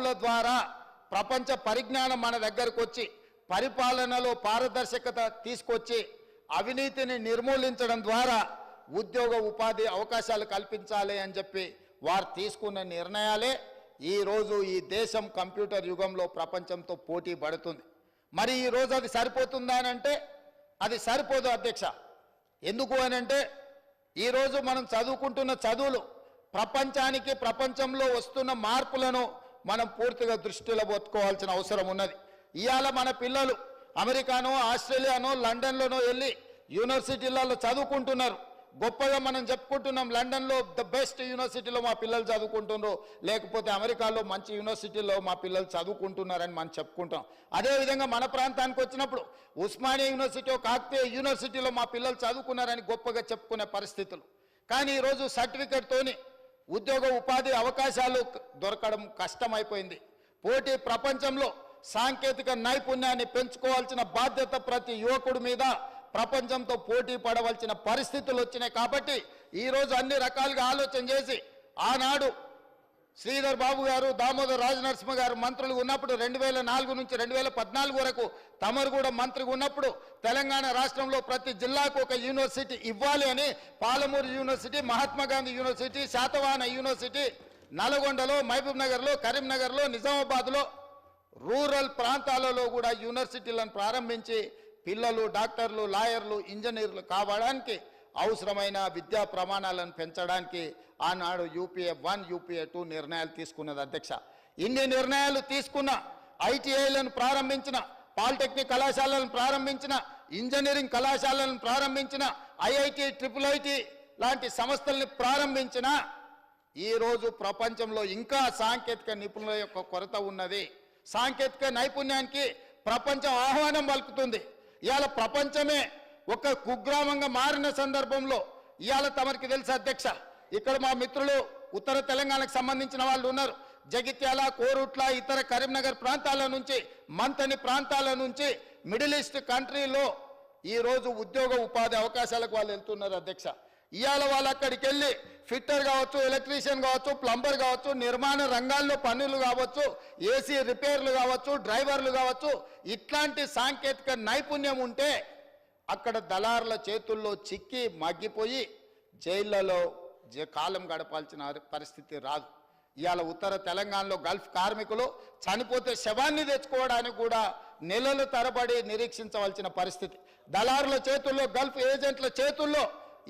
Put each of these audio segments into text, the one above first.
యువకుల ద్వారా ప్రపంచ పరిజ్ఞానం మన దగ్గరకు వచ్చి పరిపాలనలో పారదర్శకత తీసుకొచ్చి అవినీతిని నిర్మూలించడం ద్వారా ఉద్యోగ ఉపాధి అవకాశాలు కల్పించాలి అని చెప్పి వారు తీసుకున్న నిర్ణయాలే ఈరోజు ఈ దేశం కంప్యూటర్ యుగంలో ప్రపంచంతో పోటీ పడుతుంది. మరి ఈరోజు అది సరిపోతుందా అని అంటే అది సరిపోదు అధ్యక్ష. ఎందుకు అని అంటే ఈరోజు మనం చదువుకుంటున్న చదువులు ప్రపంచంలో వస్తున్న మార్పులను మనం పూర్తిగా దృష్టిలో పెట్టుకోవాల్సిన అవసరం ఉన్నది. ఇవాళ మన పిల్లలు అమెరికానో ఆస్ట్రేలియానో లండన్లోనో వెళ్ళి యూనివర్సిటీలలో చదువుకుంటున్నారు. గొప్పగా మనం చెప్పుకుంటున్నాం, లండన్లో ద బెస్ట్ యూనివర్సిటీలో మా పిల్లలు చదువుకుంటున్నారు, లేకపోతే అమెరికాలో మంచి యూనివర్సిటీలో మా పిల్లలు చదువుకుంటున్నారని మనం చెప్పుకుంటాం. అదేవిధంగా మన ప్రాంతానికి వచ్చినప్పుడు ఉస్మానియా యూనివర్సిటీ కాకతీయ యూనివర్సిటీలో మా పిల్లలు చదువుకున్నారని గొప్పగా చెప్పుకునే పరిస్థితులు. కానీ ఈరోజు సర్టిఫికెట్తోని ఉద్యోగ ఉపాధి అవకాశాలు దొరకడం కష్టమైపోయింది. పోటీ ప్రపంచంలో సాంకేతిక నైపుణ్యాన్ని పెంచుకోవాల్సిన బాధ్యత ప్రతి యువకుడి మీద ప్రపంచంతో పోటీ పడవలసిన పరిస్థితులు వచ్చినాయి. కాబట్టి ఈరోజు అన్ని రకాలుగా ఆలోచన చేసి ఆనాడు శ్రీధర్ బాబు గారు, దామోదర్ రాజనరసింహ గారు మంత్రులు ఉన్నప్పుడు 2004 నుంచి 2014 వరకు తమరు కూడా మంత్రిగా ఉన్నప్పుడు తెలంగాణ రాష్ట్రంలో ప్రతి జిల్లాకు ఒక యూనివర్సిటీ ఇవ్వాలి అని Palamuru university, Mahatma Gandhi university, Satavahana university, నల్గొండలో, మహబూబ్ నగర్లో, కరీంనగర్లో, నిజామాబాద్లో రూరల్ ప్రాంతాలలో కూడా యూనివర్సిటీలను ప్రారంభించి పిల్లలు డాక్టర్లు, లాయర్లు, ఇంజనీర్లు కావడానికి అవసరమైన విద్యా ప్రమాణాలను పెంచడానికి ఆనాడు UPA 1, UPA 2 నిర్ణయాలు తీసుకున్నది అధ్యక్ష. ఇన్ని నిర్ణయాలు తీసుకున్న ITIలను ప్రారంభించిన, పాలిటెక్నిక్ కళాశాలను ప్రారంభించిన, ఇంజనీరింగ్ కళాశాలను ప్రారంభించిన, IIT, IIIT లాంటి సంస్థల్ని ప్రారంభించిన ఈరోజు ప్రపంచంలో ఇంకా సాంకేతిక నిపుణుల యొక్క కొరత ఉన్నది. సాంకేతిక నైపుణ్యానికి ప్రపంచం ఆహ్వానం పలుకుతుంది. ఇవాళ ప్రపంచమే ఒక కుగ్రామంగా మారిన సందర్భంలో ఇవాళ తమరికి తెలుసు అధ్యక్ష, ఇక్కడ మా మిత్రులు ఉత్తర తెలంగాణకు సంబంధించిన వాళ్ళు ఉన్నారు. జగిత్యాల, కోరుట్ల, ఇతర కరీంనగర్ ప్రాంతాల నుంచి, మంతని ప్రాంతాల నుంచి మిడిల్ ఈస్ట్ కంట్రీలో ఈరోజు ఉద్యోగ ఉపాధి అవకాశాలకు వాళ్ళు వెళ్తున్నారు అధ్యక్ష. ఇవాళ వాళ్ళు అక్కడికి వెళ్ళి ఫిట్టర్ కావచ్చు, ఎలక్ట్రీషియన్ కావచ్చు, ప్లంబర్ కావచ్చు, నిర్మాణ రంగాల్లో పనులు కావచ్చు, AC రిపేర్లు కావచ్చు, డ్రైవర్లు కావచ్చు, ఇట్లాంటి సాంకేతిక నైపుణ్యం ఉంటే అక్కడ దళారుల చేతుల్లో చిక్కి మగ్గిపోయి జైళ్లలో కాలం గడపాల్సిన పరిస్థితి రాదు. ఇవాళ ఉత్తర తెలంగాణలో గల్ఫ్ కార్మికులు చనిపోతే శవాన్ని తెచ్చుకోవడానికి కూడా నెలల తరబడి నిరీక్షించవలసిన పరిస్థితి. దళారుల చేతుల్లో, గల్ఫ్ ఏజెంట్ల చేతుల్లో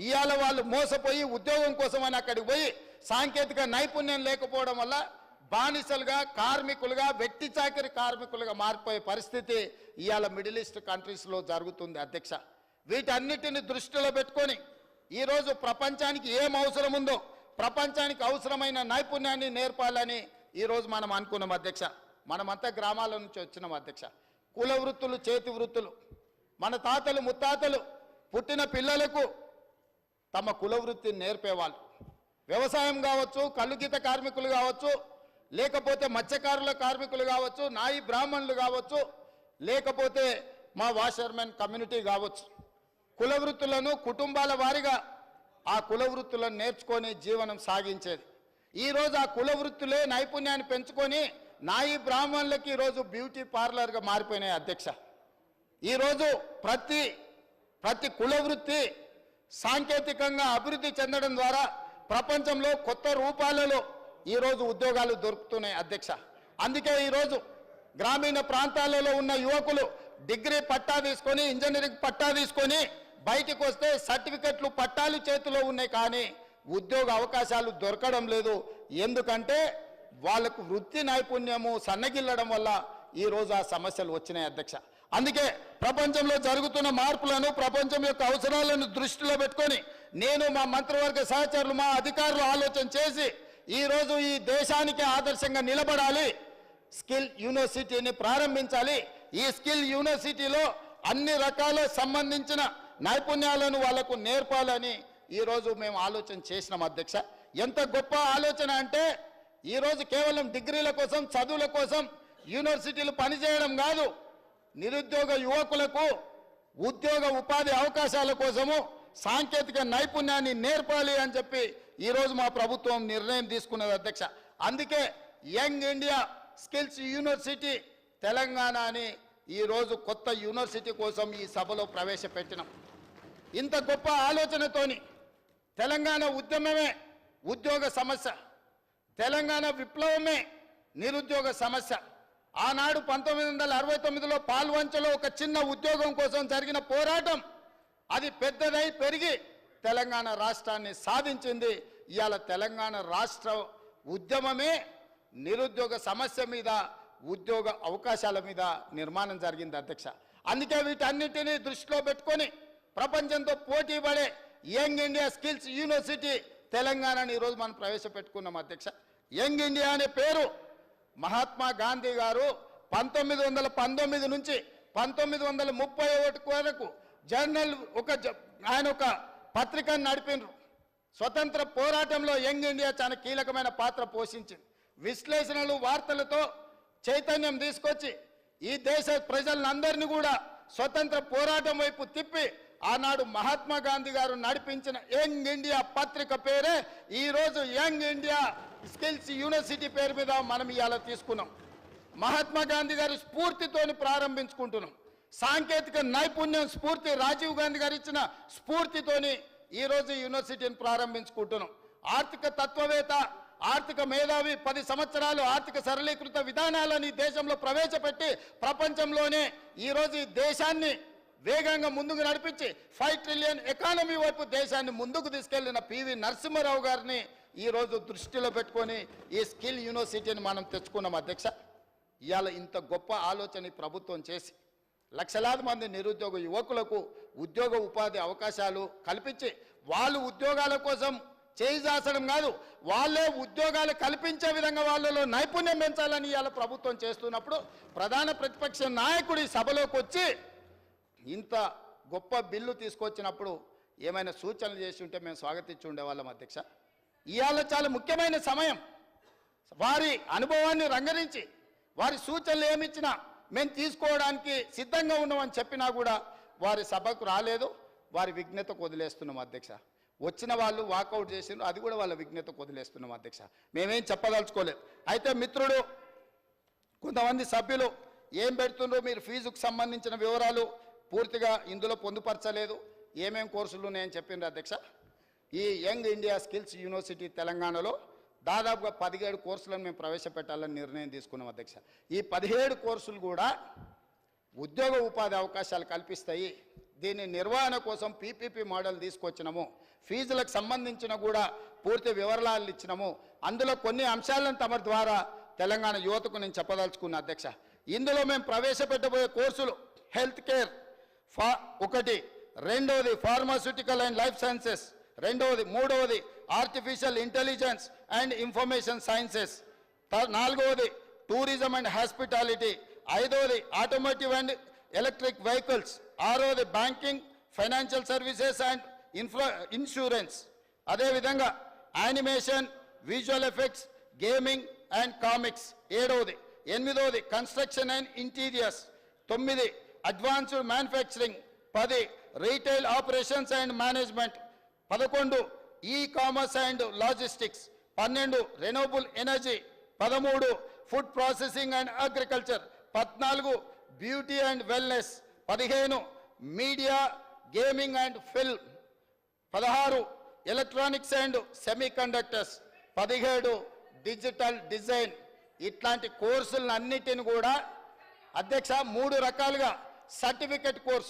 ఇవాళ వాళ్ళు మోసపోయి ఉద్యోగం కోసమని అక్కడికి పోయి సాంకేతిక నైపుణ్యం లేకపోవడం వల్ల బానిసలుగా, కార్మికులుగా, వెట్టి చాకరి కార్మికులుగా మారిపోయే పరిస్థితి ఇవాళ మిడిల్ ఈస్ట్ కంట్రీస్లో జరుగుతుంది అధ్యక్ష. వీటన్నిటిని దృష్టిలో పెట్టుకొని ఈరోజు ప్రపంచానికి ఏం అవసరం ఉందో ప్రపంచానికి అవసరమైన నైపుణ్యాన్ని నేర్పాలని ఈరోజు మనం అనుకున్నాం అధ్యక్ష. మనమంతా గ్రామాల నుంచి వచ్చినాం అధ్యక్ష. కుల వృత్తులు, చేతి వృత్తులు మన తాతలు ముత్తాతలు పుట్టిన పిల్లలకు తమ కుల వృత్తిని నేర్పేవాళ్ళు. వ్యవసాయం కావచ్చు, కల్లుగీత కార్మికులు కావచ్చు, లేకపోతే మత్స్యకారుల కార్మికులు కావచ్చు, నాయి బ్రాహ్మణులు కావచ్చు, లేకపోతే మా వాషర్మెన్ కమ్యూనిటీ కావచ్చు, కుల వృత్తులను కుటుంబాల వారిగా ఆ కుల వృత్తులను నేర్చుకొని జీవనం సాగించేది. ఈరోజు ఆ కుల వృత్తులే నైపుణ్యాన్ని పెంచుకొని నాయి బ్రాహ్మణులకి ఈరోజు బ్యూటీ పార్లర్గా మారిపోయినాయి అధ్యక్ష. ఈరోజు ప్రతి కుల వృత్తి సాంకేతికంగా అభివృద్ధి చెందడం ద్వారా ప్రపంచంలో కొత్త రూపాలలో ఈరోజు ఉద్యోగాలు దొరుకుతున్నాయి అధ్యక్ష. అందుకే ఈరోజు గ్రామీణ ప్రాంతాలలో ఉన్న యువకులు డిగ్రీ పట్టా తీసుకొని, ఇంజనీరింగ్ పట్టా తీసుకొని బయటికి వస్తే సర్టిఫికెట్లు, పట్టాలు చేతిలో ఉన్నాయి, కానీ ఉద్యోగ అవకాశాలు దొరకడం లేదు. ఎందుకంటే వాళ్ళకు వృత్తి నైపుణ్యము సన్నగిల్లడం వల్ల ఈరోజు ఆ సమస్యలు వచ్చినాయి అధ్యక్ష. అందుకే ప్రపంచంలో జరుగుతున్న మార్పులను, ప్రపంచం యొక్క అవసరాలను దృష్టిలో పెట్టుకొని నేను, మా మంత్రివర్గ సహచరులు, మా అధికారులు ఆలోచన చేసి ఈరోజు ఈ దేశానికి ఆదర్శంగా నిలబడాలి, స్కిల్ యూనివర్సిటీని ప్రారంభించాలి. ఈ స్కిల్ యూనివర్సిటీలో అన్ని రకాల సంబంధించిన నైపుణ్యాలను వాళ్ళకు నేర్పాలని ఈరోజు మేము ఆలోచన చేసినాం అధ్యక్ష. ఎంత గొప్ప ఆలోచన అంటే ఈరోజు కేవలం డిగ్రీల కోసం, చదువుల కోసం యూనివర్సిటీలు పనిచేయడం కాదు, నిరుద్యోగ యువకులకు ఉద్యోగ ఉపాధి అవకాశాల కోసము సాంకేతిక నైపుణ్యాన్ని నేర్పాలి అని చెప్పి ఈరోజు మా ప్రభుత్వం నిర్ణయం తీసుకున్నది అధ్యక్ష. అందుకే young India skills university Telangana అని ఈరోజు కొత్త యూనివర్సిటీ కోసం ఈ సభలో ప్రవేశపెట్టినాం. ఇంత గొప్ప ఆలోచనతోని తెలంగాణ ఉద్యమమే ఉద్యోగ సమస్య, తెలంగాణ విప్లవమే నిరుద్యోగ సమస్య. ఆనాడు 1969లో పాల్వంచలో ఒక చిన్న ఉద్యోగం కోసం జరిగిన పోరాటం అది పెద్దదై పెరిగి తెలంగాణ రాష్ట్రాన్ని సాధించింది. ఇవాళ తెలంగాణ రాష్ట్ర ఉద్యమమే నిరుద్యోగ సమస్య మీద, ఉద్యోగ అవకాశాల మీద నిర్మాణం జరిగింది అధ్యక్ష. అందుకే వీటన్నిటినీ దృష్టిలో పెట్టుకొని ప్రపంచంతో పోటీ పడే యంగ్ ఇండియా స్కిల్స్ యూనివర్సిటీ తెలంగాణని ఈరోజు మనం ప్రవేశపెట్టుకున్నాం అధ్యక్ష. యంగ్ ఇండియా అనే పేరు మహాత్మా గాంధీ గారు 1919 నుంచి 1931 వరకు జర్నల్ ఆయన ఒక పత్రికను నడిపినారు. స్వతంత్ర పోరాటంలో యంగ్ ఇండియా చాలా కీలకమైన పాత్ర పోషించింది. విశ్లేషణలు, వార్తలతో చైతన్యం తీసుకొచ్చి ఈ దేశ ప్రజలందరినీ కూడా స్వతంత్ర పోరాటం వైపు తిప్పి ఆనాడు మహాత్మా గాంధీ గారు నడిపించిన యంగ్ ఇండియా పత్రిక పేరే ఈరోజు యంగ్ ఇండియా స్కిల్స్ యూనివర్సిటీ పేరు మీద మనం ఇవాళ తీసుకున్నాం. మహాత్మా గాంధీ గారి స్ఫూర్తితోని ప్రారంభించుకుంటున్నాం. సాంకేతిక నైపుణ్యం స్ఫూర్తి రాజీవ్ గాంధీ గారు ఇచ్చిన స్ఫూర్తితోని ఈరోజు యూనివర్సిటీని ప్రారంభించుకుంటున్నాం. ఆర్థిక తత్వవేత్త, ఆర్థిక మేధావి 10 సంవత్సరాలు ఆర్థిక సరళీకృత విధానాలని దేశంలో ప్రవేశపెట్టి ప్రపంచంలోనే ఈరోజు ఈ దేశాన్ని వేగంగా ముందుకు నడిపించి 5 ట్రిలియన్ ఎకానమీ వైపు దేశాన్ని ముందుకు తీసుకెళ్లిన పివి నరసింహారావు గారిని ఈరోజు దృష్టిలో పెట్టుకొని ఈ స్కిల్ యూనివర్సిటీని మనం తెచ్చుకున్నాం అధ్యక్ష. ఇవాళ ఇంత గొప్ప ఆలోచన ప్రభుత్వం చేసి లక్షలాది మంది నిరుద్యోగ యువకులకు ఉద్యోగ ఉపాధి అవకాశాలు కల్పించి వాళ్ళు ఉద్యోగాల కోసం చేయిజాసడం కాదు, వాళ్ళే ఉద్యోగాలు కల్పించే విధంగా వాళ్ళలో నైపుణ్యం పెంచాలని ఇవాళ ప్రభుత్వం చేస్తున్నప్పుడు ప్రధాన ప్రతిపక్ష నాయకుడు ఈ సభలోకి వచ్చి ఇంత గొప్ప బిల్లు తీసుకొచ్చినప్పుడు ఏమైనా సూచనలు చేసి ఉంటే మేము స్వాగతించి ఉండేవాళ్ళం అధ్యక్ష. ఇవాళ చాలా ముఖ్యమైన సమయం. వారి అనుభవాన్ని రంగరించి వారి సూచనలు ఏమిచ్చినా మేము తీసుకోవడానికి సిద్ధంగా ఉన్నామని చెప్పినా కూడా వారి సభకు రాలేదు. వారి విజ్ఞతకు వదిలేస్తున్నాం అధ్యక్ష. వచ్చిన వాళ్ళు వాకౌట్ చేసిండ్రు, అది కూడా వాళ్ళ విజ్ఞతకు వదిలేస్తున్నాం అధ్యక్ష. మేమేం చెప్పదలుచుకోలేదు. అయితే మిత్రుడు కొంతమంది సభ్యులు ఏం పెడుతుండ్రో మీరు ఫీజుకు సంబంధించిన వివరాలు పూర్తిగా ఇందులో పొందుపరచలేదు, ఏమేం కోర్సులు ఉన్నాయని చెప్పిండ్రు అధ్యక్ష. ఈ యంగ్ ఇండియా స్కిల్స్ యూనివర్సిటీ తెలంగాణలో దాదాపుగా 17 కోర్సులను మేము ప్రవేశపెట్టాలని నిర్ణయం తీసుకున్నాం అధ్యక్ష. ఈ 17 కోర్సులు కూడా ఉద్యోగ ఉపాధి అవకాశాలు కల్పిస్తాయి. దీని నిర్వహణ కోసం పీపీపీ మోడల్ తీసుకొచ్చినాము. ఫీజులకు సంబంధించిన కూడా పూర్తి వివరాలు ఇచ్చినాము. అందులో కొన్ని అంశాలను తమ ద్వారా తెలంగాణ యువతకు నేను చెప్పదలుచుకున్నా అధ్యక్ష. ఇందులో మేము ప్రవేశపెట్టబోయే కోర్సులు హెల్త్ కేర్ ఒకటి, రెండవది ఫార్మాస్యూటికల్ అండ్ లైఫ్ సైన్సెస్, మూడవది artificial intelligence and information sciences, నాలుగవది టూరిజం అండ్ హాస్పిటాలిటీ, ఐదవది ఆటోమోటివ్ అండ్ ఎలక్ట్రిక్ వెహికల్స్, ఆరవది banking, financial services and insurance, అదేవిధంగా animation, visual effects, gaming and comics, ఎనిమిదవది construction and interiors, 9 advanced manufacturing, 10 retail operations and management, 11 e commerce and logistics, 12 renewable energy, 13 food processing and agriculture, 14 beauty and wellness, 15 media gaming and film, 16 electronics and semi conductors, 17 digital design. ఇట్లాంటి కోర్సులన్నిటిని కూడా అధ్యక్ష 3 రకాలుగా certificate course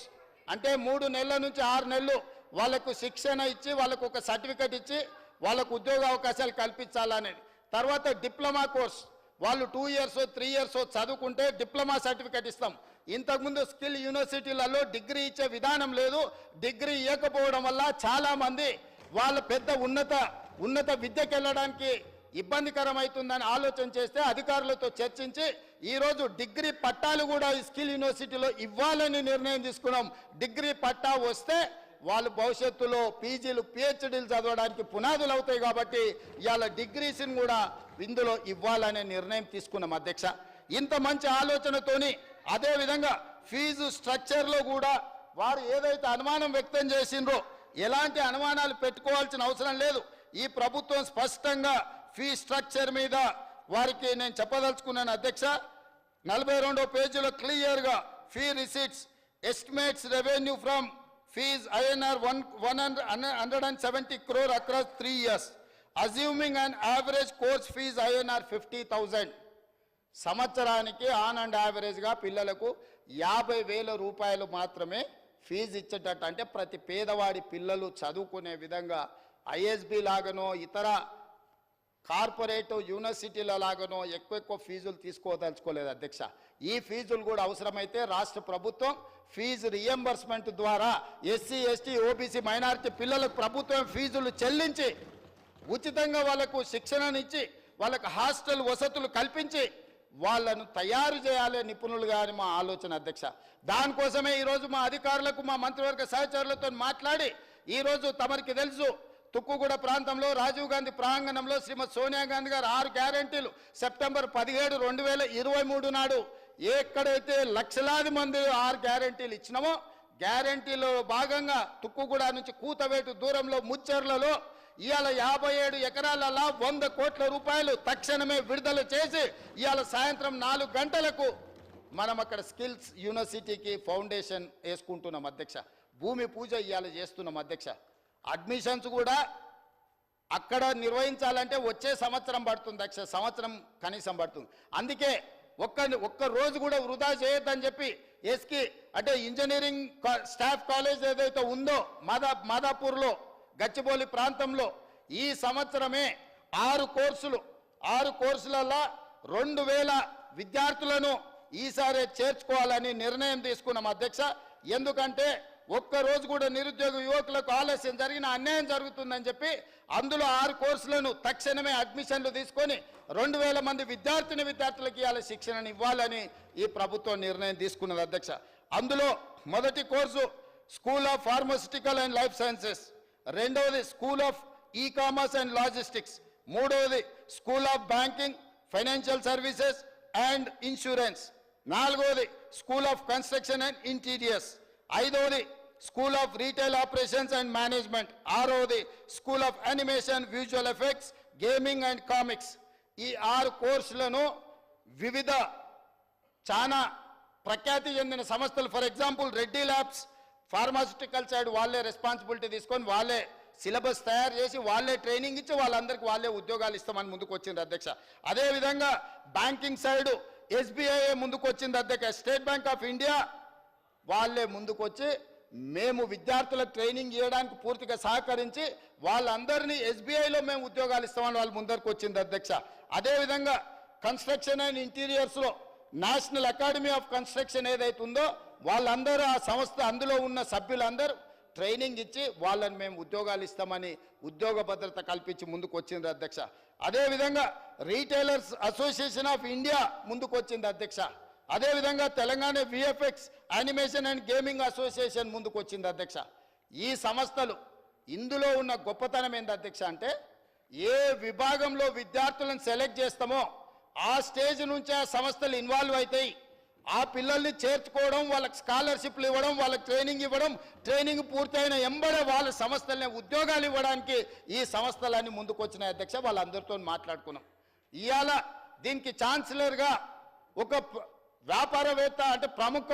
అంటే 3 నెలల నుంచి 6 నెలలు వాళ్ళకు శిక్షణ ఇచ్చి వాళ్ళకు ఒక సర్టిఫికెట్ ఇచ్చి వాళ్ళకు ఉద్యోగ అవకాశాలు కల్పించాలనేది. తర్వాత డిప్లొమా కోర్స్, వాళ్ళు 2 ఇయర్స్ 3 ఇయర్స్ చదువుకుంటే డిప్లొమా సర్టిఫికెట్ ఇస్తాం. ఇంతకుముందు స్కిల్ యూనివర్సిటీలలో డిగ్రీ ఇచ్చే విధానం లేదు. డిగ్రీ ఇవ్వకపోవడం వల్ల చాలామంది వాళ్ళ పెద్ద ఉన్నత విద్యకు వెళ్ళడానికి ఇబ్బందికరమవుతుందని ఆలోచన చేస్తే అధికారులతో చర్చించి ఈరోజు డిగ్రీ పట్టాలు కూడా ఈ స్కిల్ యూనివర్సిటీలో ఇవ్వాలని నిర్ణయం తీసుకున్నాం. డిగ్రీ పట్టా వస్తే వాళ్ళు భవిష్యత్తులో పీజీలు పిహెచ్డీలు చదవడానికి పునాదులు అవుతాయి. కాబట్టి ఇవాళ డిగ్రీస్ని కూడా ఇందులో ఇవ్వాలనే నిర్ణయం తీసుకున్నాం అధ్యక్ష. ఇంత మంచి ఆలోచనతోని అదేవిధంగా ఫీజు స్ట్రక్చర్లో కూడా వారు ఏదైతే అనుమానం వ్యక్తం చేసిండ్రో ఎలాంటి అనుమానాలు పెట్టుకోవాల్సిన అవసరం లేదు. ఈ ప్రభుత్వం స్పష్టంగా ఫీ స్ట్రక్చర్ మీద వారికి నేను చెప్పదలుచుకున్నాను అధ్యక్ష. 42వ పేజీలో క్లియర్గా fee receipts estimates revenue from fees INR 170 crore across 3 years, assuming an average course fees INR 50,000. సంవత్సరానికి ఆన్ అండ్ యావరేజ్గా పిల్లలకు 50,000 రూపాయలు మాత్రమే ఫీజు ఇచ్చేటట్టు, అంటే ప్రతి పేదవాడి పిల్లలు చదువుకునే విధంగా ISB లాగానో ఇతర కార్పొరేట్ యూనివర్సిటీల లాగానో ఎక్కువ ఫీజులు తీసుకోదలుచుకోలేదు అధ్యక్ష. ఈ ఫీజులు కూడా అవసరమైతే రాష్ట్ర ప్రభుత్వం ఫీజు రియంబర్స్మెంట్ ద్వారా SC, ST, OBC మైనారిటీ పిల్లలకు ప్రభుత్వం ఫీజులు చెల్లించి ఉచితంగా వాళ్ళకు శిక్షణనిచ్చి వాళ్ళకు హాస్టల్ వసతులు కల్పించి వాళ్ళను తయారు చేయాలి నిపుణులుగా అని మా ఆలోచన అధ్యక్ష. దానికోసమే ఈరోజు మా అధికారులకు మా మంత్రివర్గ సహచరులతో మాట్లాడి ఈరోజు తమరికి తెలుసు తుక్కుగూడ ప్రాంతంలో రాజీవ్ గాంధీ ప్రాంగణంలో శ్రీమతి సోనియా గాంధీ గారు 6 గ్యారెంటీలు సెప్టెంబర్ 17, 2023 నాడు ఎక్కడైతే లక్షలాది మంది 6 గ్యారెంటీలు ఇచ్చినామో గ్యారెంటీలో భాగంగా తుక్కుగూడ నుంచి కూతవేటు దూరంలో ముచ్చెర్లలో ఇవాళ 57 ఎకరాలలో 100 కోట్ల రూపాయలు తక్షణమే విడుదల చేసి ఇవాళ సాయంత్రం 4 గంటలకు మనం అక్కడ స్కిల్స్ యూనివర్సిటీకి ఫౌండేషన్ వేసుకుంటున్నాం అధ్యక్ష. భూమి పూజ ఇవాళ చేస్తున్నాం అధ్యక్ష. అడ్మిషన్స్ కూడా అక్కడ నిర్వహించాలంటే వచ్చే సంవత్సరం పడుతుంది అధ్యక్ష, సంవత్సరం కనీసం పడుతుంది. అందుకే ఒక్క రోజు కూడా వృధా చేయొద్దని చెప్పి ఎస్కి అంటే ఇంజనీరింగ్ స్టాఫ్ కాలేజ్ ఏదైతే ఉందో మాదాపూర్లో గచ్చిబౌలి ప్రాంతంలో ఈ సంవత్సరమే 6 కోర్సులలో 2,000 విద్యార్థులను ఈసారి చేర్చుకోవాలని నిర్ణయం తీసుకున్నాం అధ్యక్ష. ఎందుకంటే ఒక్కరోజు కూడా నిరుద్యోగ యువకులకు ఆలస్యం జరిగిన అన్యాయం జరుగుతుందని చెప్పి అందులో 6 కోర్సులను తక్షణమే అడ్మిషన్లు తీసుకొని 2,000 మంది విద్యార్థులకు ఇవాళ శిక్షణను ఇవ్వాలని ఈ ప్రభుత్వం నిర్ణయం తీసుకున్నది అధ్యక్ష. అందులో మొదటి course school of pharmaceutical and life sciences, రెండవది school of e commerce and logistics, మూడవది school of banking, financial services and insurance, నాలుగవది school of construction and interiors, ఐదవది school of retail operations and management, ఆరవది school of animation, visual effects, gaming and comics. ఈ 6 కోర్సులను వివిధ చాలా ప్రఖ్యాతి చెందిన సంస్థలు, for example Reddy labs pharmaceutical side వాళ్ళే రెస్పాన్సిబిలిటీ తీసుకొని వాళ్ళే సిలబస్ తయారు చేసి వాళ్ళే ట్రైనింగ్ ఇచ్చి వాళ్ళందరికీ వాళ్ళే ఉద్యోగాలు ఇస్తామని ముందుకు వచ్చింది అధ్యక్ష. అదేవిధంగా బ్యాంకింగ్ సైడ్ SBI ముందుకు వచ్చింది అధ్యక్ష. స్టేట్ బ్యాంక్ ఆఫ్ ఇండియా వాళ్ళే ముందుకొచ్చి మేము విద్యార్థులకు ట్రైనింగ్ ఇవ్వడానికి పూర్తిగా సహకరించి వాళ్ళందరినీ SBIలో మేము ఉద్యోగాలు ఇస్తామని వాళ్ళు ముందరకు వచ్చింది అధ్యక్ష. అదేవిధంగా కన్స్ట్రక్షన్ అండ్ ఇంటీరియర్స్లో నేషనల్ అకాడమీ ఆఫ్ కన్స్ట్రక్షన్ ఏదైతే ఉందో వాళ్ళందరూ ఆ సంస్థ అందులో ఉన్న సభ్యులందరూ ట్రైనింగ్ ఇచ్చి వాళ్ళని మేము ఉద్యోగాలు ఇస్తామని ఉద్యోగ భద్రత కల్పించి ముందుకు వచ్చింది అధ్యక్ష. అదేవిధంగా రీటైలర్స్ అసోసియేషన్ ఆఫ్ ఇండియా ముందుకు వచ్చింది అధ్యక్ష. అదేవిధంగా Telangana VFX animation and gaming association ముందుకు వచ్చింది అధ్యక్ష. ఈ సంస్థలు ఇందులో ఉన్న గొప్పతనం ఏంది అధ్యక్ష అంటే ఏ విభాగంలో విద్యార్థులను సెలెక్ట్ చేస్తామో ఆ స్టేజ్ నుంచే ఆ సంస్థలు ఇన్వాల్వ్ అవుతాయి. ఆ పిల్లల్ని చేర్చుకోవడం, వాళ్ళకి స్కాలర్షిప్లు ఇవ్వడం, వాళ్ళకి ట్రైనింగ్ ఇవ్వడం, ట్రైనింగ్ పూర్తయిన ఎంబడే వాళ్ళ సంస్థలనే ఉద్యోగాలు ఇవ్వడానికి ఈ సంస్థలన్నీ ముందుకు వచ్చినాయి అధ్యక్ష. వాళ్ళందరితో మాట్లాడుకున్నాం. ఇవాళ దీనికి ఛాన్సలర్గా ఒక వ్యాపారవేత్త అంటే ప్రముఖ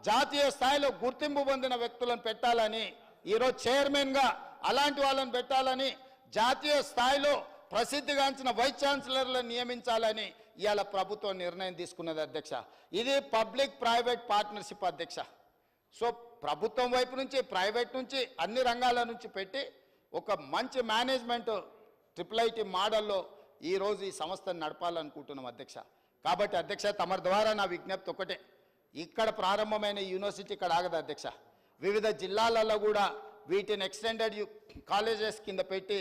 జాతీయ స్థాయిలో గుర్తింపు పొందిన వ్యక్తులను పెట్టాలని, ఈరోజు చైర్మన్గా అలాంటి వాళ్ళని పెట్టాలని, జాతీయ స్థాయిలో ప్రసిద్ధిగాంచిన వైస్ ఛాన్సలర్లను నియమించాలని ఇవాళ ప్రభుత్వం నిర్ణయం తీసుకున్నది అధ్యక్ష. ఇది పబ్లిక్ ప్రైవేట్ పార్ట్నర్షిప్ అధ్యక్ష. సో ప్రభుత్వం వైపు నుంచి ప్రైవేట్ నుంచి అన్ని రంగాల నుంచి పెట్టి ఒక మంచి మేనేజ్మెంట్ IIIT మోడల్లో ఈరోజు ఈ సంస్థను నడపాలనుకుంటున్నాం అధ్యక్ష. కాబట్టి అధ్యక్ష తమ ద్వారా నా విజ్ఞప్తి ఒకటే, ఇక్కడ ప్రారంభమైన యూనివర్సిటీ ఇక్కడ ఆగదు అధ్యక్ష. వివిధ జిల్లాలలో కూడా వీటిని ఎక్స్టెండెడ్ కాలేజెస్ కింద పెట్టి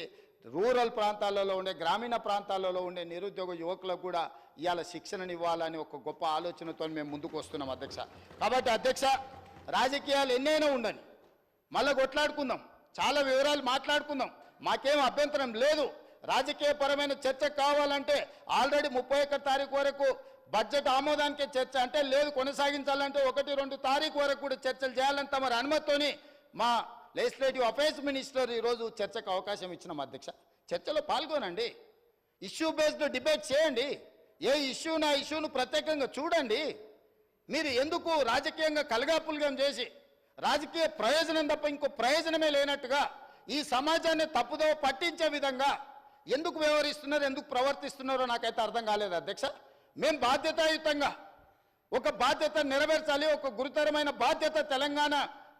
రూరల్ ప్రాంతాలలో ఉండే గ్రామీణ ప్రాంతాలలో ఉండే నిరుద్యోగ యువకులకు కూడా ఇవాళ శిక్షణను ఇవ్వాలని ఒక గొప్ప ఆలోచనతో మేము ముందుకు వస్తున్నాం అధ్యక్ష. కాబట్టి అధ్యక్ష రాజకీయాలు ఎన్నైనా ఉండని మళ్ళీ కొట్లాడుకుందాం, చాలా వివరాలు మాట్లాడుకుందాం, మాకేం అభ్యంతరం లేదు. రాజకీయపరమైన చర్చ కావాలంటే ఆల్రెడీ 31 తారీఖు వరకు బడ్జెట్ ఆమోదానికే చర్చ అంటే లేదు, కొనసాగించాలంటే 1-2 తారీఖు వరకు కూడా చర్చలు చేయాలని తమ అనుమతితోని మా లెజిస్లేటివ్ అఫైర్స్ మినిస్టర్ ఈరోజు చర్చకు అవకాశం ఇచ్చినాం అధ్యక్ష. చర్చలో పాల్గొనండి. ఇష్యూ బేస్డ్ డిబేట్ చేయండి. ఏ ఇష్యూను ఆ ఇష్యూను ప్రత్యేకంగా చూడండి. మీరు ఎందుకు రాజకీయంగా కలగాపులగం చేసి రాజకీయ ప్రయోజనం తప్ప ఇంకో ప్రయోజనమే లేనట్టుగా ఈ సమాజాన్ని తప్పుదో పట్టించే విధంగా ఎందుకు వ్యవహరిస్తున్నారు, ఎందుకు ప్రవర్తిస్తున్నారో నాకైతే అర్థం కాలేదు అధ్యక్ష. మేము బాధ్యతాయుతంగా ఒక బాధ్యత నెరవేర్చాలి. ఒక గురుతరమైన బాధ్యత తెలంగాణ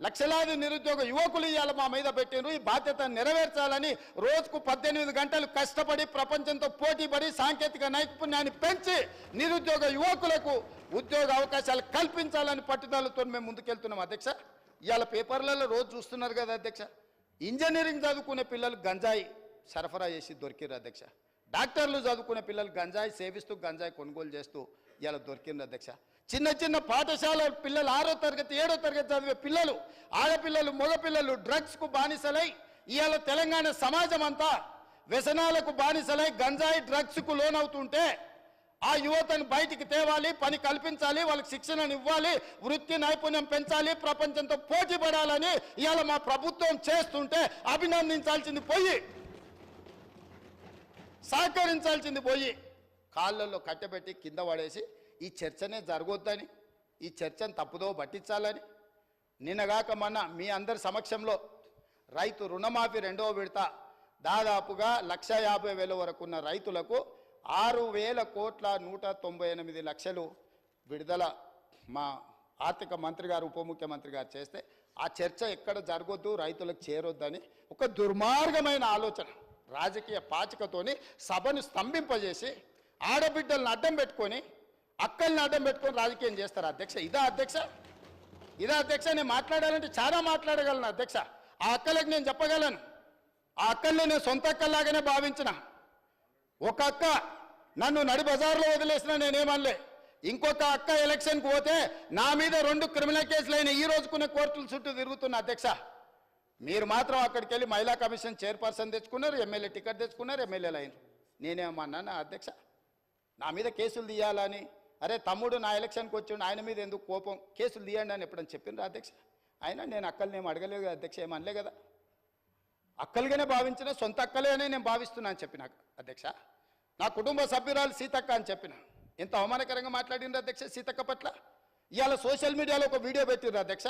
లక్షలాది నిరుద్యోగ యువకులు ఇవాళ మా మీద పెట్టినారు. ఈ బాధ్యత నెరవేర్చాలని రోజుకు 18 గంటలు కష్టపడి ప్రపంచంతో పోటీపడి సాంకేతిక నైపుణ్యాన్ని పెంచి నిరుద్యోగ యువకులకు ఉద్యోగ అవకాశాలు కల్పించాలని పట్టుదలతో మేము ముందుకెళ్తున్నాం అధ్యక్ష. ఇవాళ పేపర్లలో రోజు చూస్తున్నారు కదా అధ్యక్ష, ఇంజనీరింగ్ చదువుకునే పిల్లలు గంజాయి సరఫరా చేసి దొరికిరు అధ్యక్ష. డాక్టర్లు చదువుకునే పిల్లలు గంజాయి సేవిస్తూ గంజాయి కొనుగోలు చేస్తూ ఇవాళ దొరికింది అధ్యక్ష. చిన్న చిన్న పాఠశాల పిల్లలు 6వ తరగతి 7వ తరగతి చదివే పిల్లలు, ఆడపిల్లలు మగపిల్లలు డ్రగ్స్కు బానిసలై ఇవాళ తెలంగాణ సమాజం అంతా వ్యసనాలకు బానిసలై గంజాయి డ్రగ్స్కు లోనవుతుంటే ఆ యువతను బయటికి తేవాలి, పని కల్పించాలి, వాళ్ళకి శిక్షణను ఇవ్వాలి, వృత్తి నైపుణ్యం పెంచాలి, ప్రపంచంతో పోటీ పడాలని ఇవాళ మా ప్రభుత్వం చేస్తుంటే అభినందించాల్సింది పోయి, సహకరించాల్సింది పోయి కాళ్ళల్లో కట్టబెట్టి కింద పడేసి ఈ చర్చనే జరగొద్దని, ఈ చర్చను తప్పుదో పట్టించాలని నిన్నగాక మొన్న మీ అందరి సమక్షంలో రైతు రుణమాఫీ 2వ విడత దాదాపుగా 1,50,000 వరకు ఉన్న రైతులకు 6,198 విడుదల మా ఆర్థిక మంత్రి గారు ఉప ముఖ్యమంత్రి గారు చేస్తే ఆ చర్చ ఎక్కడ జరగొద్దు, రైతులకు చేరొద్దని ఒక దుర్మార్గమైన ఆలోచన రాజకీయ పాచికతోని సభను స్తంభింపజేసి ఆడబిడ్డలను అడ్డం పెట్టుకొని అక్కల్ని అడ్డం పెట్టుకొని రాజకీయం చేస్తారు అధ్యక్ష. ఇదా అధ్యక్ష? ఇదా అధ్యక్ష? నేను మాట్లాడాలంటే చాలా మాట్లాడగలను అధ్యక్ష. ఆ అక్కలకు నేను చెప్పగలను, ఆ అక్కల్ని నేను సొంత అక్కల్లాగానే భావించిన. ఒక అక్క నన్ను నడి బజార్లో వదిలేసినా నేనేమనలే. ఇంకొక అక్క ఎలక్షన్కి పోతే నా మీద 2 క్రిమినల్ కేసులు అయిన ఈ రోజుకున్న కోర్టుల చుట్టూ తిరుగుతున్న అధ్యక్ష. మీరు మాత్రం అక్కడికి వెళ్ళి మహిళా కమిషన్ చైర్పర్సన్ తెచ్చుకున్నారు, ఎమ్మెల్యే టికెట్ తెచ్చుకున్నారు, ఎమ్మెల్యేలు అయినారు. నేనేమన్నానా అధ్యక్ష? నా మీద కేసులు తీయాలని, అరే తమ్ముడు నా ఎలక్షన్కి వచ్చిండు ఆయన మీద ఎందుకు కోపం, కేసులు తీయండి అని ఎప్పుడని చెప్పిండ్రు అధ్యక్ష? అయినా నేను అక్కల్ని ఏం అడగలేదు కదా అధ్యక్ష, ఏమనలే కదా. అక్కలుగానే భావించిన, సొంత అక్కలే అని నేను భావిస్తున్నా అని చెప్పిన అధ్యక్ష. నా కుటుంబ సభ్యురాలు సీతక్క అని చెప్పిన. ఎంత అవమానకరంగా మాట్లాడిండ్రు అధ్యక్ష సీతక్క పట్ల. ఇవాళ సోషల్ మీడియాలో ఒక వీడియో పెట్టిర్రు అధ్యక్ష.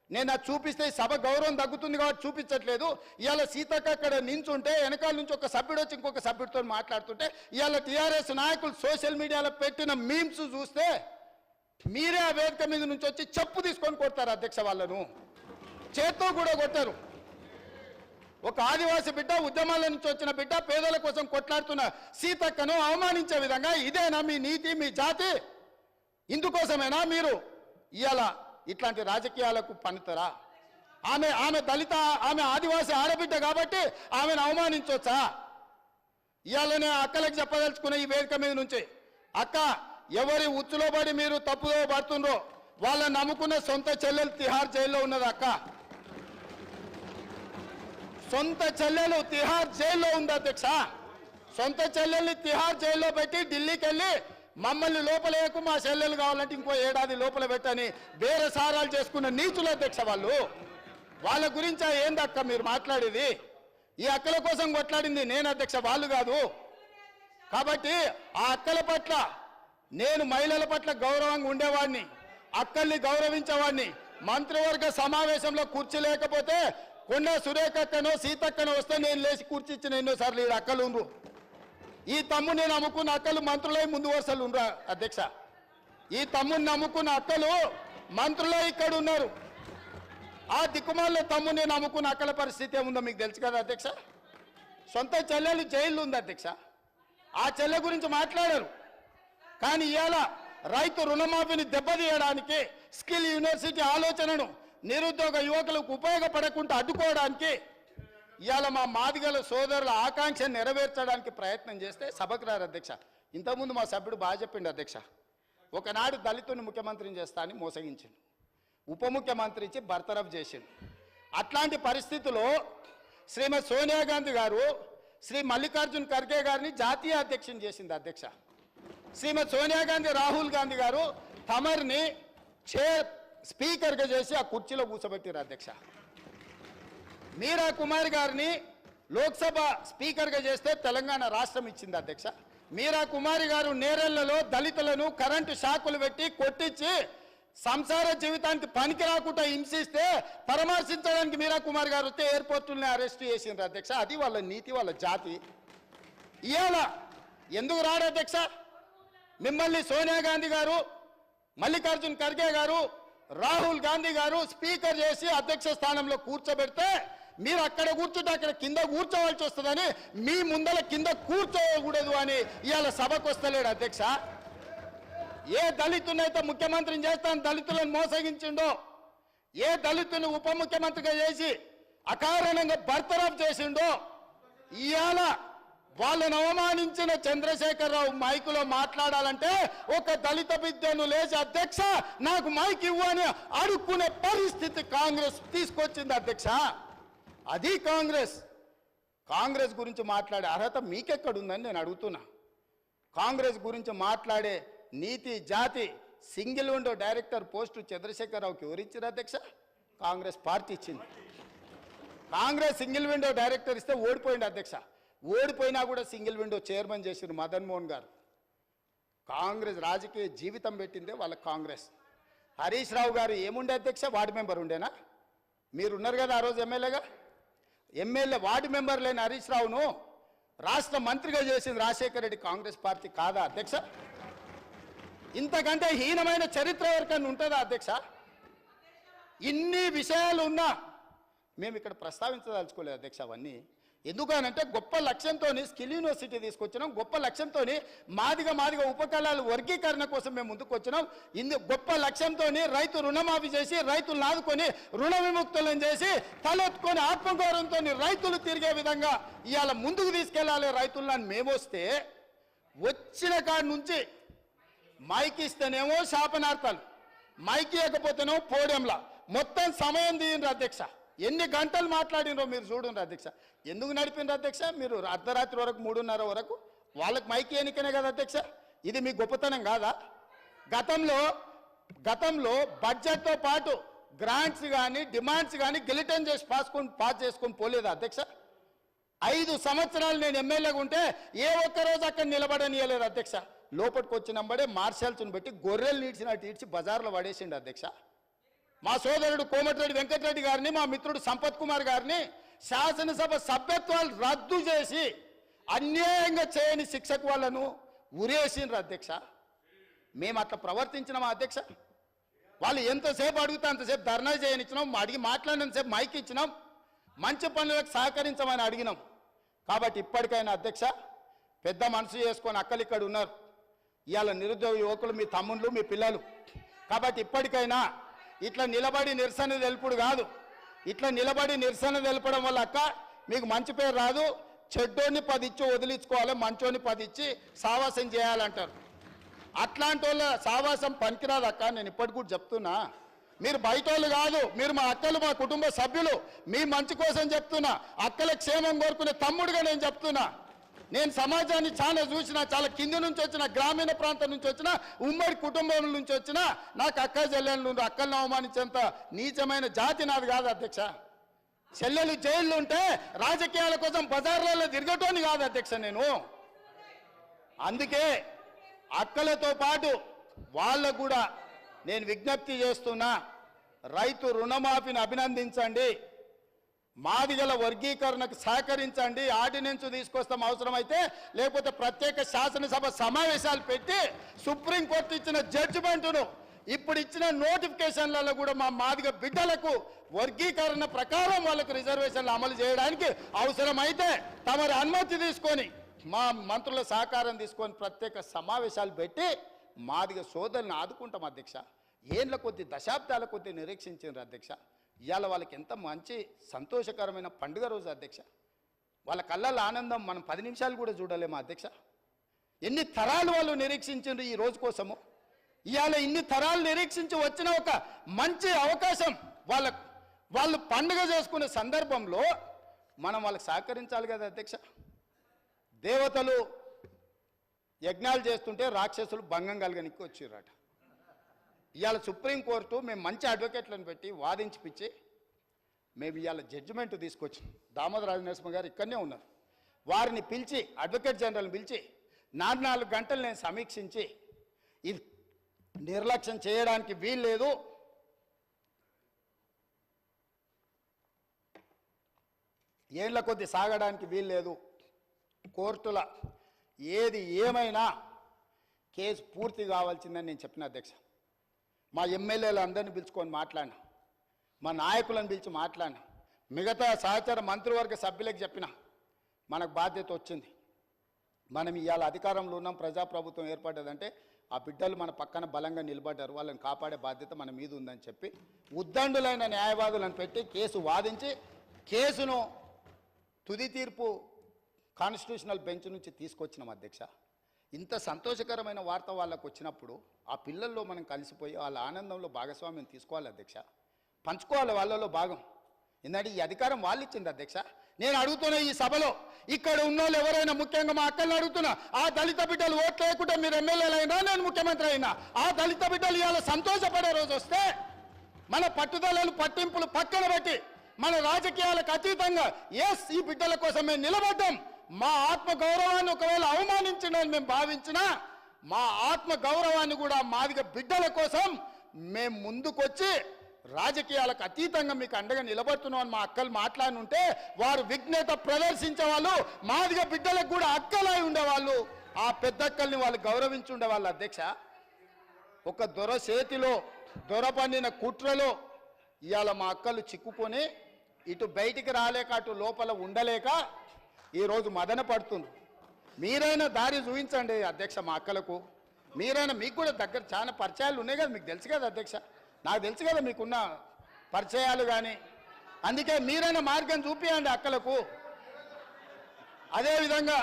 నేను అది చూపిస్తే సభ గౌరవం తగ్గుతుంది కాబట్టి చూపించట్లేదు. ఇవాళ సీతక్క అక్కడ నించుంటే వెనకాల నుంచి ఒక సభ్యుడు వచ్చి ఇంకొక సభ్యుడితో మాట్లాడుతుంటే ఇవాళ టీఆర్ఎస్ నాయకులు సోషల్ మీడియాలో పెట్టిన మీమ్స్ చూస్తే మీరే ఆ వేదిక మీద నుంచి వచ్చి చెప్పు తీసుకొని కొడతారు అధ్యక్ష. వాళ్ళను చేత్తో కూడా కొట్టారు. ఒక ఆదివాసి బిడ్డ, ఉద్యమాల నుంచి వచ్చిన బిడ్డ, పేదల కోసం కొట్లాడుతున్న సీతక్కను అవమానించే విధంగా ఇదేనా మీ నీతి, మీ జాతి? ఇందుకోసమేనా మీరు ఇవాళ ఇట్లాంటి రాజకీయాలకు పనితరా? ఆమె దళిత, ఆమె ఆదివాసి ఆడబిడ్డ కాబట్టి ఆమెను అవమానించవచ్చా? ఇవాళనే అక్కలకు చెప్పదలుచుకున్న ఈ వేదిక మీద నుంచి, అక్క ఎవరి ఉచ్చులో పడి మీరు తప్పుదో పడుతుండ్రో వాళ్ళని నమ్ముకున్న సొంత చెల్లెలు తిహార్ జైల్లో ఉన్నది అక్క. సొంత చెల్లెలు తిహార్ జైల్లో ఉంది అధ్యక్ష. సొంత చెల్లెల్ని తిహార్ జైల్లో పెట్టి ఢిల్లీకి వెళ్ళి మమ్మల్ని లోపలేకు, మా చెల్లెలు కావాలంటే ఇంకో ఏడాది లోపల పెట్టని బేరసారాలు చేసుకున్న నీచుల అధ్యక్ష వాళ్ళు. వాళ్ళ గురించి ఏందక్క మీరు మాట్లాడేది? ఈ అక్కల కోసం కొట్లాడింది నేను అధ్యక్ష, వాళ్ళు కాదు. కాబట్టి ఆ అక్కల పట్ల నేను మహిళల పట్ల గౌరవంగా ఉండేవాడిని, అక్కల్ని గౌరవించేవాడిని. మంత్రివర్గ సమావేశంలో కుర్చీ లేకపోతే కొండ సురేఖక్కనో సీతక్కనో వస్తే నేను లేచి కుర్చీ ఇచ్చిన ఎన్నోసార్లు. ఈ అక్కలు ఉండ్రు, ఈ తమ్ముని నమ్ముకున్న అక్కలు మంత్రులై ముందు వరుసలు ఉండరా అధ్యక్ష? ఈ తమ్ముని నమ్ముకున్న అక్కలు మంత్రులై ఇక్కడ ఉన్నారు. ఆ దిక్కుమాల తమ్ముని నమ్ముకున్న అక్కల పరిస్థితి ఏముందో మీకు తెలుసు కదా అధ్యక్ష. సొంత చెల్లెలు జైల్లో ఉంది అధ్యక్ష. ఆ చెల్లె గురించి మాట్లాడారు. కానీ ఇవాళ రైతు రుణమాఫీని దెబ్బతీయడానికి, స్కిల్ యూనివర్సిటీ ఆలోచనను నిరుద్యోగ యువకులకు ఉపయోగపడకుండా అడ్డుకోవడానికి ఇవాళ మా మాదిగల సోదరుల ఆకాంక్ష నెరవేర్చడానికి ప్రయత్నం చేస్తే సభకు రారు అధ్యక్ష. ఇంతకుముందు మా సభ్యుడు బాగా చెప్పిండు అధ్యక్ష. ఒకనాడు దళితుని ముఖ్యమంత్రిని చేస్తా అని మోసగించిండు, ఉప ముఖ్యమంత్రి ఇచ్చి బర్తరఫ్ చేసిండు. అట్లాంటి పరిస్థితుల్లో శ్రీమతి సోనియా గాంధీ గారు శ్రీ మల్లికార్జున్ ఖర్గే గారిని జాతీయ అధ్యక్షుని చేసింది అధ్యక్ష. శ్రీమతి సోనియా గాంధీ రాహుల్ గాంధీ గారు తమర్ని స్పీకర్గా చేసి ఆ కుర్చీలో కూర్చోబెట్టారు అధ్యక్ష. మీరా కుమార్ గారిని లోక్సభ స్పీకర్గా చేస్తే తెలంగాణ రాష్ట్రం ఇచ్చింది అధ్యక్ష. మీరా కుమారి గారు నేరెళ్లలో దళితులను కరెంటు షాకులు పెట్టి కొట్టించి సంసార జీవితానికి పనికి రాకుండా హింసిస్తే పరామర్శించడానికి మీరా కుమారి గారు వస్తే ఎయిర్పోర్టుల్ని అరెస్ట్ చేసిండ్రు అధ్యక్ష. అది వాళ్ళ నీతి, వాళ్ళ జాతి. ఇవాళ ఎందుకు రాడు అధ్యక్ష? మిమ్మల్ని సోనియా గాంధీ గారు, మల్లికార్జున్ ఖర్గే గారు, రాహుల్ గాంధీ గారు స్పీకర్ చేసి అధ్యక్ష స్థానంలో కూర్చోబెడితే మీరు అక్కడ కూర్చుంటే అక్కడ కింద కూర్చోవలసి వస్తుందని మీ ముందల కింద కూర్చోకూడదు అని ఇవాళ సభకు వస్తలేడు అధ్యక్ష. ఏ దళితునైతే ముఖ్యమంత్రిని చేస్తాను దళితులను మోసగించిండో, ఏ దళితుని ఉప ముఖ్యమంత్రిగా చేసి అకారణంగా బర్తరఫ్ చేసిండో, ఇవాళ వాళ్ళను అవమానించిన చంద్రశేఖరరావు మైకులో మాట్లాడాలంటే ఒక దళిత బిడ్డను లేచి అధ్యక్ష నాకు మైక్ ఇవ్వు అని అడుక్కునే పరిస్థితి కాంగ్రెస్ తీసుకొచ్చింది అధ్యక్ష. అది కాంగ్రెస్ గురించి మాట్లాడే అర్హత మీకెక్కడుందని నేను అడుగుతున్నా. కాంగ్రెస్ గురించి మాట్లాడే నీతి, జాతి, సింగిల్ విండో డైరెక్టర్ పోస్టు చంద్రశేఖరరావుకి ఎవరిచ్చారు అధ్యక్ష? కాంగ్రెస్ పార్టీ ఇచ్చింది. కాంగ్రెస్ సింగిల్ విండో డైరెక్టర్ ఇస్తే ఓడిపోయింది అధ్యక్ష. ఓడిపోయినా కూడా సింగిల్ విండో చైర్మన్ చేసిన మదన్ మోహన్ గారు. కాంగ్రెస్ రాజకీయ జీవితం పెట్టిందే వాళ్ళ కాంగ్రెస్. హరీష్ రావు గారు ఏముండే అధ్యక్ష? వార్డు మెంబర్ ఉండేనా? మీరున్నారు కదా ఆ రోజు ఎమ్మెల్యేగా. ఎమ్మెల్యే వార్డు మెంబర్ లేని హరీష్ రావును రాష్ట్ర మంత్రిగా చేసింది రాజశేఖర రెడ్డి కాంగ్రెస్ పార్టీ కాదా అధ్యక్ష? ఇంతకంటే హీనమైన చరిత్ర ఎవరికైనా ఉంటుందా అధ్యక్ష? ఇన్ని విషయాలు ఉన్నా మేము ఇక్కడ ప్రస్తావించదలుచుకోలేదు అధ్యక్ష. అవన్నీ ఎందుకనంటే గొప్ప లక్ష్యంతో స్కిల్ యూనివర్సిటీ తీసుకొచ్చినాం, గొప్ప లక్ష్యంతో మాదిగ ఉపకళాల వర్గీకరణ కోసం మేము ముందుకు వచ్చినాం. గొప్ప లక్ష్యంతో రైతు రుణమాఫీ చేసి రైతులను ఆదుకొని రుణ విముక్తులను చేసి తలెత్తుకొని ఆత్మగౌరవంతో రైతులు తిరిగే విధంగా ఇవాళ ముందుకు తీసుకెళ్లాలి రైతులను మేము వస్తే, వచ్చిన కాడి నుంచి మైక్ ఇస్తేనేమో శాపనార్థాలు, మైక్ ఇవ్వకపోతేనేమో పోడియంలా మొత్తం సమయం తీయండి అధ్యక్ష. ఎన్ని గంటలు మాట్లాడినరో మీరు చూడండి అధ్యక్ష. ఎందుకు నడిపినరు అధ్యక్ష? మీరు అర్ధరాత్రి వరకు 3:30 వరకు వాళ్ళకి మైక్ ఎన్నికనే కదా అధ్యక్ష. ఇది మీ గొప్పతనం కాదా? గతంలో బడ్జెట్తో పాటు గ్రాంట్స్ కానీ డిమాండ్స్ కానీ గిలిటన్ చేసి పాస్ చేసుకొని పోలేదా అధ్యక్ష? 5 సంవత్సరాలు నేను ఎమ్మెల్యేగా ఉంటే ఏ ఒక్కరోజు అక్కడ నిలబడనియలేదు అధ్యక్ష. లోపలికి వచ్చినంబడే మార్షల్స్ని పెట్టి గొర్రెలు నీడ్చినట్టు ఈడ్చి బజార్లో పడేసిండు అధ్యక్ష. మా సోదరుడు కోమటిరెడ్డి వెంకటరెడ్డి గారిని, మా మిత్రుడు సంపత్ కుమార్ గారిని శాసనసభ సభ్యత్వాలు రద్దు చేసి అన్యాయంగా చేయని శిక్షకు వాళ్ళను ఉరేసిండ్రు అధ్యక్ష. మేము అట్లా ప్రవర్తించినామా అధ్యక్ష? వాళ్ళు ఎంతసేపు అడిగితే అంతసేపు ధర్నా చేయనిచ్చినాం, అడిగి మాట్లాడినంతసేపు మైక్ ఇచ్చినాం, మంచి పనులకు సహకరించమని అడిగినాం. కాబట్టి ఇప్పటికైనా అధ్యక్ష పెద్ద మనసు చేసుకొని అక్కలు ఇక్కడ ఉన్నారు. ఇవాళ నిరుద్యోగ యువకులు మీ తమ్ముళ్ళు, మీ పిల్లలు. కాబట్టి ఇప్పటికైనా ఇట్లా నిలబడి నిరసన తెలుపుడు కాదు. ఇట్లా నిలబడి నిరసన తెలపడం వల్ల అక్క మీకు మంచి పేరు రాదు. చెడ్డోని 10 ఇచ్చి వదిలించుకోవాలి, మంచోని 10 ఇచ్చి సావాసం చేయాలంటారు. అట్లాంటి వాళ్ళ సావాసం పనికిరాదు అక్క. నేను ఇప్పటికి కూడా చెప్తున్నా, మీరు బయట వాళ్ళు కాదు, మీరు మా అక్కలు, మా కుటుంబ సభ్యులు. మీ మంచి కోసం చెప్తున్నా, అక్కల క్షేమం కోరుకునే తమ్ముడుగా నేను చెప్తున్నా. నేను సమాజాన్ని చాలా చూసిన, చాలా కింది నుంచి వచ్చిన, గ్రామీణ ప్రాంతం నుంచి వచ్చిన, ఉమ్మడి కుటుంబం నుంచి వచ్చిన, నాకు అక్క చెల్లెళ్ళు అక్కలను అవమానించేంత నీచమైన జాతి నాది కాదు అధ్యక్ష. చెల్లెలు జైళ్ళు ఉంటే రాజకీయాల కోసం బజార్లలో తిరగటోని కాదు అధ్యక్ష నేను. అందుకే అక్కలతో పాటు వాళ్ళకు కూడా నేను విజ్ఞప్తి చేస్తున్నా, రైతు రుణమాఫీని అభినందించండి, మాదిగల వర్గీకరణకు సహకరించండి, ఆర్డినెన్స్ తీసుకొస్తాం అవసరమైతే, లేకపోతే ప్రత్యేక శాసనసభ సమావేశాలు పెట్టి సుప్రీంకోర్టు ఇచ్చిన జడ్జిమెంటును ఇప్పుడు ఇచ్చిన నోటిఫికేషన్లలో కూడా మా మాదిగ బిడ్డలకు వర్గీకరణ ప్రకారం వాళ్ళకు రిజర్వేషన్లు అమలు చేయడానికి అవసరమైతే తమరి అనుమతి తీసుకొని మా మంత్రుల సహకారం తీసుకొని ప్రత్యేక సమావేశాలు పెట్టి మాదిగ సోదరులను ఆదుకుంటాం అధ్యక్ష. ఏళ్ళ కొద్ది దశాబ్దాల కొద్ది నిరీక్షించారు అధ్యక్ష. ఇవాళ వాళ్ళకి ఎంత మంచి సంతోషకరమైన పండుగ రోజు అధ్యక్ష. వాళ్ళ కళ్ళల్లో ఆనందం మనం 10 నిమిషాలు కూడా చూడలేము అధ్యక్ష. ఎన్ని తరాలు వాళ్ళు నిరీక్షించారు ఈ రోజు కోసము. ఇవాళ ఇన్ని తరాలు నిరీక్షించి వచ్చిన ఒక మంచి అవకాశం వాళ్ళు పండుగ చేసుకునే సందర్భంలో మనం వాళ్ళకి సహకరించాలి కదా అధ్యక్ష. దేవతలు యజ్ఞాలు చేస్తుంటే రాక్షసులు భంగం కలగనికి వచ్చిర్రట. ఇవాళ సుప్రీంకోర్టు మేము మంచి అడ్వకేట్లను పెట్టి వాదించిపిచ్చి మేము ఇవాళ జడ్జిమెంట్ తీసుకొచ్చాం. దామోదర రాజనరసింహ గారు ఇక్కడనే ఉన్నారు. వారిని పిలిచి, అడ్వకేట్ జనరల్ని పిలిచి 4 గంటలు నేను సమీక్షించి ఇది నిర్లక్ష్యం చేయడానికి వీల్లేదు, ఏళ్ల కొద్ది సాగడానికి వీల్లేదు, కోర్టుల ఏది ఏమైనా కేసు పూర్తి కావాల్సిందని నేను చెప్పిన అధ్యక్ష. మా ఎమ్మెల్యేలు అందరినీ పిలుచుకొని మాట్లాడినా, మా నాయకులను పిలిచి మాట్లాడినా, మిగతా సహచర మంత్రివర్గ సభ్యులకు చెప్పిన మనకు బాధ్యత వచ్చింది. మనం ఇవాళ అధికారంలో ఉన్నాం, ప్రజాప్రభుత్వం ఏర్పడ్డదంటే ఆ బిడ్డలు మన పక్కన బలంగా నిలబడ్డారు, వాళ్ళని కాపాడే బాధ్యత మన మీద ఉందని చెప్పి ఉద్దండులైన న్యాయవాదులను పెట్టి కేసు వాదించి కేసును తుది తీర్పు కాన్స్టిట్యూషనల్ బెంచ్ నుంచి తీసుకొచ్చినాం అధ్యక్ష. ఇంత సంతోషకరమైన వార్త వాళ్ళకు వచ్చినప్పుడు ఆ పిల్లల్లో మనం కలిసిపోయి వాళ్ళ ఆనందంలో భాగస్వామ్యం తీసుకోవాలి అధ్యక్ష, పంచుకోవాలి వాళ్ళలో భాగం. ఎందుకంటే ఈ అధికారం వాళ్ళు ఇచ్చింది అధ్యక్ష. నేను అడుగుతున్నా ఈ సభలో ఇక్కడ ఉన్న వాళ్ళు ఎవరైనా, ముఖ్యంగా మా అక్కల్ని అడుగుతున్నా, ఆ దళిత బిడ్డలు ఓట్లు లేకుండా మీరు ఎమ్మెల్యేలు అయినా, నేను ముఖ్యమంత్రి అయినా, ఆ దళిత బిడ్డలు ఇవాళ సంతోషపడే రోజు వస్తే మన పట్టుదలలు పట్టింపులు పక్కన పెట్టి మన రాజకీయాలకు అతీతంగా ఈ బిడ్డల కోసం మేము నిలబడ్డాం. మా ఆత్మ గౌరవాన్ని ఒకవేళ అవమానించిందని మేము భావించినా మా ఆత్మ గౌరవాన్ని కూడా మాదిగ బిడ్డల కోసం మేము ముందుకొచ్చి రాజకీయాలకు అతీతంగా మీకు అండగా నిలబడుతున్నాం అని మా అక్కలు మాట్లాడుంటే వారు విఘ్నత ప్రదర్శించే వాళ్ళు, మాదిగ బిడ్డలకు కూడా అక్కలై ఉండేవాళ్ళు, ఆ పెద్దక్కల్ని వాళ్ళు గౌరవించి ఉండేవాళ్ళు అధ్యక్ష. ఒక దొర చేతిలో దొర పండిన కుట్రలో ఇవాళ మా అక్కలు చిక్కుకొని ఇటు బయటికి రాలేక అటు లోపల ఉండలేక ఈరోజు మదన పడుతుంది. మీరైనా దారి చూపించండి అధ్యక్ష మా అక్కలకు. మీరైనా, మీకు కూడా దగ్గర చాలా పరిచయాలు ఉన్నాయి కదా, మీకు తెలుసు కదా అధ్యక్ష, నాకు తెలుసు కదా మీకున్న పరిచయాలు కానీ, అందుకే మీరైనా మార్గం చూపించండి అక్కలకు. అదేవిధంగా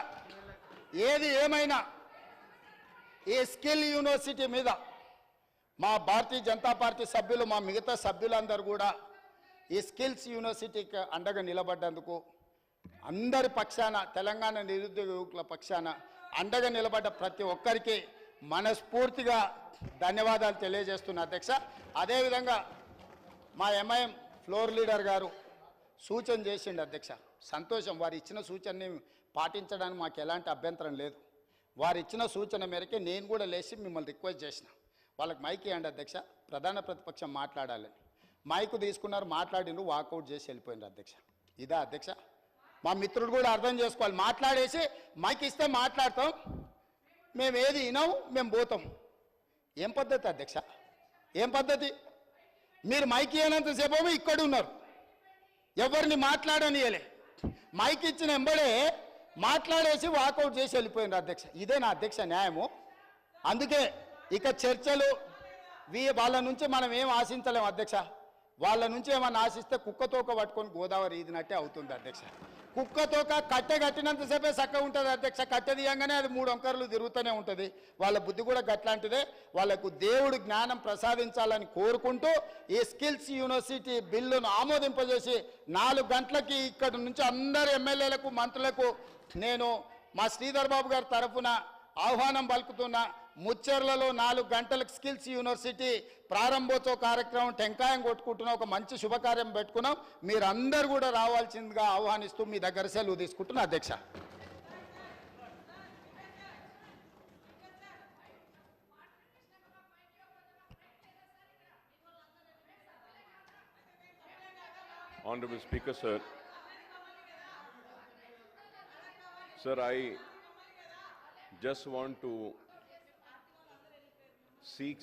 ఏది ఏమైనా ఈ స్కిల్ యూనివర్సిటీ మీద మా భారతీయ జనతా పార్టీ సభ్యులు, మా మిగతా సభ్యులందరూ కూడా ఈ స్కిల్స్ యూనివర్సిటీకి అండగా నిలబడ్డందుకు అందరి పక్షాన, తెలంగాణ నిరుద్యోగ యువకుల పక్షాన అండగా నిలబడ్డ ప్రతి ఒక్కరికి మనస్ఫూర్తిగా ధన్యవాదాలు తెలియజేస్తున్నా అధ్యక్ష. అదేవిధంగా మా ఎంఐఎం ఫ్లోర్ లీడర్ గారు సూచన చేసిండు అధ్యక్ష, సంతోషం. వారు ఇచ్చిన సూచనని పాటించడానికి మాకు ఎలాంటి అభ్యంతరం లేదు. వారు ఇచ్చిన సూచన మేరకే నేను కూడా లేచి మిమ్మల్ని రిక్వెస్ట్ చేసిన, వాళ్ళకి మైక్ ఇవ్వండి అధ్యక్ష, ప్రధాన ప్రతిపక్షం మాట్లాడాలని. మైకు తీసుకున్నారు, మాట్లాడిండ్రు, వాకౌట్ చేసి వెళ్ళిపోయిండ్రు అధ్యక్ష. ఇదా అధ్యక్ష? మా మిత్రుడు కూడా అర్థం చేసుకోవాలి, మాట్లాడేసి మైక్ ఇస్తే మాట్లాడతాం, మేము ఏది వినాం, మేము పోతాం. ఏం పద్ధతి అధ్యక్ష? ఏం పద్ధతి? మీరు మైక్ ఇవ్వనంతసేపు ఇక్కడ ఉన్నారు, ఎవరిని మాట్లాడనియలే, మైక్ ఇచ్చిన ఎంబడే మాట్లాడేసి వాకౌట్ చేసి వెళ్ళిపోయినారు అధ్యక్ష. ఇదే నా అధ్యక్ష న్యాయము. అందుకే ఇక చర్చలు వాళ్ళ నుంచి మనం ఏం ఆశించలేము అధ్యక్ష. వాళ్ళ నుంచి ఏమన్నా ఆశిస్తే కుక్కతోక పట్టుకొని గోదావరి ఈదినట్టే అవుతుంది అధ్యక్ష. కుక్కతోక కట్టె కట్టినంతసేపే చక్కగా ఉంటుంది అధ్యక్ష, కట్టె తీయంగానే అది 3 వంకర్లు తిరుగుతూనే ఉంటుంది. వాళ్ళ బుద్ధి కూడా గట్లాంటిదే. వాళ్ళకు దేవుడు జ్ఞానం ప్రసాదించాలని కోరుకుంటూ ఈ స్కిల్స్ యూనివర్సిటీ బిల్లును ఆమోదింపజేసి 4 గంటలకి ఇక్కడ నుంచి అందరు ఎమ్మెల్యేలకు, మంత్రులకు నేను మా శ్రీధర్ బాబు గారి తరఫున ఆహ్వానం పలుకుతున్నా. ముచ్చెర్లలో 4 గంటలకు స్కిల్స్ యూనివర్సిటీ ప్రారంభోత్సవ కార్యక్రమం టెంకాయం కొట్టుకుంటున్న ఒక మంచి శుభకార్యం పెట్టుకున్నాం. మీరందరూ కూడా రావాల్సిందిగా ఆహ్వానిస్తూ మీ దగ్గర సెలవు తీసుకుంటున్నా అధ్యక్ష. Honorable Speaker, sir. Sir, I just want to seek